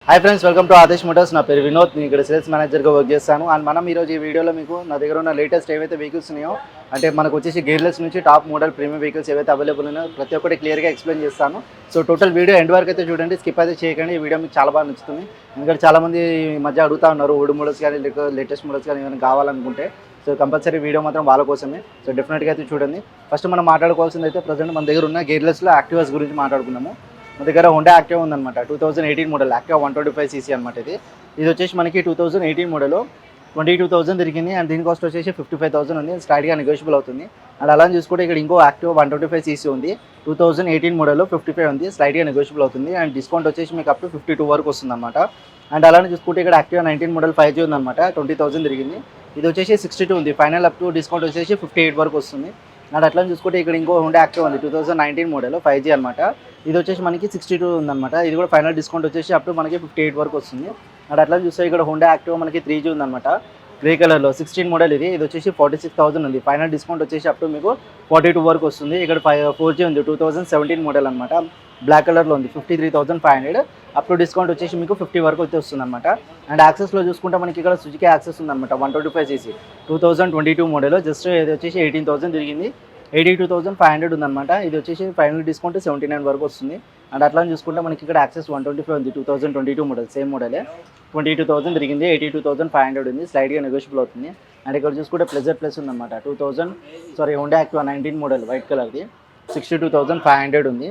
Hi friends, welcome to Adesh Motors. నా పేరు వినోద్. నేను ఇక్కడ సేల్స్ మేనేజర్గా వర్క్ చేస్తాను. అండ్ మనం ఈరోజు ఈ వీడియోలో మీకు నా దగ్గర ఉన్న లేటెస్ట్ ఏవైతే వెహికల్స్ ఉన్నాయో, అంటే మనకు వచ్చేసి గేర్లెస్ నుంచి టాప్ మోడల్ ప్రీమియం వెహికల్స్ ఏవైతే అవైలబుల్ ఉన్నాయో ప్రతి ఒక్కటి క్లియర్గా ఎక్స్ప్లెయిన్ చేస్తాను. సో టోటల్ వీడియో ఎండ్ వరకు అయితే చూడండి, స్కిప్ అయితే చేయకండి. ఈ వీడియో మీకు చాలా బాగా నచ్చుతుంది. ఎందుకంటే చాలామంది ఈ మధ్య అడుగుతూ ఉన్నారు ఓల్డ్ మోడల్స్ కానీ లేటెస్ట్ మోడల్స్ కానీ ఏమైనా కావాలనుకుంటే. సో కంపల్సరీ వీడియో మాత్రం వాళ్ళ కోసమే. సో డెఫినెట్గా అయితే చూడండి. ఫస్ట్ మనం మాట్లాడుకోవాల్సింది అయితే ప్రజెంట్ మన దగ్గర ఉన్న గేర్లెస్లో యాక్టివాస్ గురించి మాట్లాడుకున్నాము. మన దగ్గర హోండా యాక్టివా ఉందన్నమాట. 2018 మోడల్ యాక్టివా 125 cc అనమాట. ఇది వచ్చేసి మనకి 2018 మోడల్ 22,000 తిరిగింది. అండ్ దీని కాస్ట్ వచ్చేసి 55,000 ఉంది. స్లైడ్గా నెగోషియబుల్ అవుతుంది. అండ్ అలా చూసుకుంటే ఇక్కడ ఇంకో యాక్టివా 125 cc ఉంది. 2018 మోడల్ 55 ఉంది. స్లైడ్గా నెగోషియబుల్ అవుతుంది. అండ్ డిస్కౌంట్ వచ్చేసి మీకు అప్ టు 52 వరకు వస్తుంది అనమాట. అండ్ అలానే చూసుకుంటే ఇక్కడ యాక్టివా 19 మోడల్ 5G ఉందన్నమాట. 20,000 తిరిగింది. ఇది వచ్చేసి 62 ఉంది. ఫైనల్ అప్ టు డిస్కౌంట్ వచ్చేసి 58 వరకు వస్తుంది. అండ్ అట్లా చూసుకుంటే ఇక్కడ ఇంకో హోండా యాక్టివా ఉంది 2019 మోడల్ 5G అనమాట. ఇది వచ్చేసి మనకి 62 ఉందన్నమాట. ఇది కూడా ఫైనల్ డిస్కౌంట్ వచ్చేసి అప్పుడు మనకి 58 వరకు వస్తుంది. అండ్ అట్లా చూస్తే ఇక్కడ హోండా యాక్టివా మనకి 3G ఉందన్నమాట. గ్రే కలర్లో 16 మోడల్ ఇది వచ్చేసి 46,000 ఉంది. ఫైనల్ డిస్కౌంట్ వచ్చేసి అప్పుడు మీకు 42 వరకు వస్తుంది. ఇక్కడ 4G ఉంది 2017 మోడల్ అనమాట. బ్లాక్ కలర్లో ఉంది 53,500. అప్పుడు డిస్కౌంట్ వచ్చేసి మీకు 50 వరకు అయితే వస్తుంది అనమాట. అండ్ యాక్సెస్లో చూసుకుంటే మనకి ఇక్కడ సుజుకి యాక్సెస్ ఉందన్నమాట. 125 cc 2022 మోడల్ జస్ట్ ఇది వచ్చేసి 18,000 తిరిగింది. 82,500 ఉందన్నమాట. ఇది వచ్చేసి ఫైనల్ డిస్కౌంట్ 79 వరకు వస్తుంది. అండ్ అట్లా చూసుకుంటే మనకి ఇక్కడ యాక్సెస్ 125 ఉంది 2022 మోడల్ సేమ్ మోడలే 22,000 తిరిగింది. 82,500 ఉంది. స్లైడ్గా నెగోషియబుల్ అవుతుంది. అండ్ ఇక్కడ చూసుకుంటే ప్లెజర్ ప్లస్ ఉందన్నమాట. హోండా యాక్టివా 19 మోడల్ వైట్ కలర్ది 62,500 ఉంది.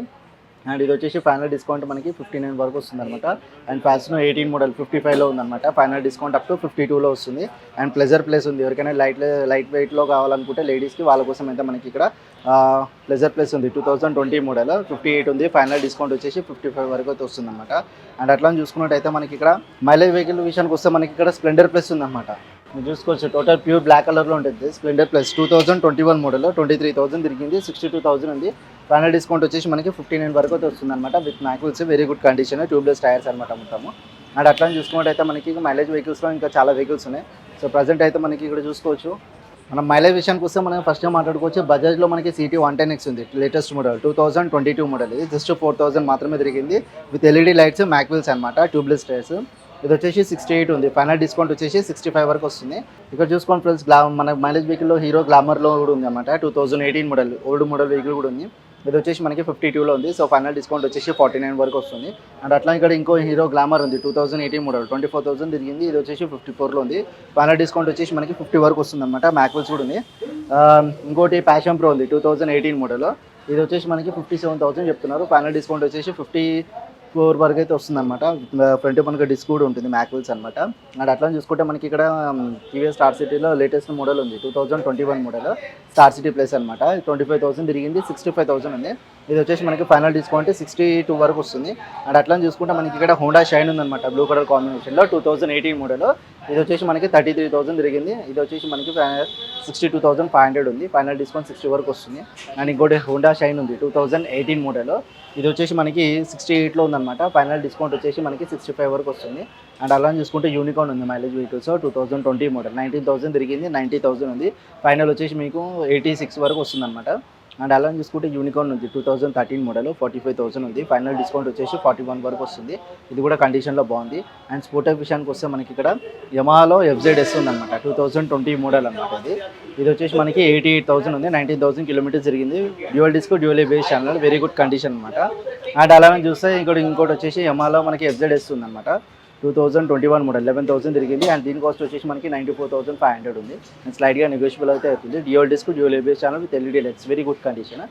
అండ్ ఇది వచ్చేసి ఫైనల్ డిస్కౌంట్ మనకి 59 వరకు వస్తుంది అనమాట. అండ్ ఫ్యాషన్ 18 మోడల్ 55లో ఉందన్నమాట. ఫైనల్ డిస్కౌంట్ అప్ టు 52లో వస్తుంది. అండ్ ప్లెజర్ ప్లేస్ ఉంది. ఎవరికైనా లైట్ వెయిట్లో కావాలనుకుంటే లేడీస్కి వాళ్ళ కోసం అయితే మనకి ఇక్కడ ప్లెజర్ ప్లేస్ ఉంది 2020 మోడల్ 58 ఉంది. ఫైనల్ డిస్కౌంట్ వచ్చేసి 55 వరకు అయితే వస్తుంది అనమాట. అండ్ అట్లా చూసుకున్నట్టయితే మనకి ఇక్కడ మైలేజ్ వెహికల్ విషయానికి వస్తే మనకి ఇక్కడ స్ప్లెండర్ ప్లస్ ఉందన్నమాట. మీరు చూసుకోవచ్చు టోటల్ ప్యూర్ బ్లాక్ కలర్లో ఉంటుంది స్ప్లెండర్ ప్లస్ 2021 మోడల్ 23,000 తిరిగింది. 62,000 ఉంది. ఫైనల్ డిస్కౌంట్ వచ్చేసి మనకి 59 వరకు అయితే వస్తుంది అనమాట. With mag wheels very good condition tubeless tyres అనమాట మొత్తము. అండ్ అట్లా చూసుకున్నట్టయితే మనకి మైలేజ్ వెహికల్స్లో ఇంకా చాలా వెహికల్స్ ఉన్నాయి. సో ప్రజెంట్ అయితే మనకి ఇక్కడ చూసుకోవచ్చు. మనం మైలేజ్ విషయానికి వస్తే మనం ఫస్ట్గా మాట్లాడుకోవచ్చు. బజాజ్లో మనకి CT 110X ఉంది లేటెస్ట్ మోడల్ 2022 మోడల్. ఇది జస్ట్ 4,000 మాత్రమే తిరిగింది. విత్ LED లైట్స్ మ్యాక్విల్స్ అనమాట ట్యూబ్లెస్ టైర్స్. ఇది వచ్చేసి 68 ఉంది. ఫైనల్ డిస్కౌంట్ వచ్చేసి 65 వరకు వస్తుంది. ఇక్కడ చూసుకోండి ఫ్రెండ్స్, మన మైలేజ్ వెహికల్లో హీరో గ్లామర్లో కూడా ఉంది అనమాట. 2018 మోడల్ ఓల్డ్ మోడల్ వెహికల్ కూడా ఉంది. ఇది వచ్చేసి మనకి 52లో ఉంది. సో ఫైనల్ డిస్కౌంట్ వచ్చేసి 49 వరకు వస్తుంది. అండ్ అట్లా ఇక్కడ ఇంకో హీరో గ్లామర్ ఉంది 2018 మోడల్ 24,000 తిరిగింది. ఇది వచ్చేసి 54లో ఉంది. ఫైనల్ డిస్కౌంట్ వచ్చేసి మనకి 50 వరకు వస్తుంది అనమాట. మ్యాక్విల్స్ కూడా ఉంది. ఇంకోటి ప్యాషన్ ప్రో ఉంది 2018 మోడల్. ఇది వచ్చేసి మనకి 57,000 చెప్తున్నారు. ఫైనల్ డిస్కౌంట్ వచ్చేసి 54 వరకు అయితే వస్తుంది అనమాట. ఫ్రంట్ మనకి డిస్క్ కూడా ఉంటుంది మ్యాక్విల్స్ అనమాట. అండ్ అట్లా చూసుకుంటే మనకి ఇక్కడ టీవీఎస్ స్టార్ సిటీలో లేటెస్ట్ మోడల్ ఉంది 2021 మోడల్ స్టార్ సిటీ ప్లస్ అనమాట. 25,000 తిరిగింది. 65,000 ఉంది. ఇది వచ్చేసి మనకి ఫైనల్ డిస్కౌంట్ 62 వరకు వస్తుంది. అండ్ అట్లా చూసుకుంటే మనకి ఇక్కడ హోండా షైన్ ఉందన్నమాట బ్లూ కలర్ కాంబినేషన్లో 2018 మోడల్. ఇది వచ్చేసి మనకి 33,000 తిరిగింది. ఇది వచ్చేసి మనకి 62,500 ఉంది. ఫైనల్ డిస్కౌంట్ 60 వరకు వస్తుంది. అండ్ ఇంకోటి హోండా షైన్ ఉంది 2018 మోడల్. ఇది వచ్చేసి మనకి 68లో ఉందన్నమాట. ఫైనల్ డిస్కౌంట్ వచ్చేసి మనకి 65 వరకు వస్తుంది. అండ్ అలా చూసుకుంటే యూనికార్న్ ఉంది మైలేజ్ వెహికల్స్ 2020 మోడల్ 19,000 తిరిగింది. 90,000 ఉంది. ఫైనల్ వచ్చేసి మీకు 86 వరకు వస్తుంది అనమాట. అండ్ అలా చూసుకుంటే యూనికార్న్ ఉంది 2013 మోడల్ 45,000 ఉంది. ఫైనల్ డిస్కౌంట్ వచ్చేసి 41 వరకు వస్తుంది. ఇది కూడా కండిషన్లో బాగుంది. అండ్ స్పోర్టర్ విషయానికి వస్తే మనకి ఇక్కడ యమహాలో FZS ఉందన్నమాట 2020 మోడల్ అనమాట. ఇది వచ్చేసి మనకి 88,000 ఉంది. 19,000 కిలోమీటర్స్ జరిగింది. Dual disc dual ABS channel very good condition అనమాట. అండ్ అలానే చూస్తే ఇంకోటి వచ్చేసి యమహాలో మనకి FZS ఉందన్నమాట 2021 మోడల్ 11,000 తిరిగింది. అండ్ దీని కాస్ట్ వచ్చేసి మనకి 94,500 ఉంది. అండ్ స్లైడ్గా నెగోషియబుల్ అయితే అవుతుంది. Dual disc dual ABS channel with LED lights very good condition.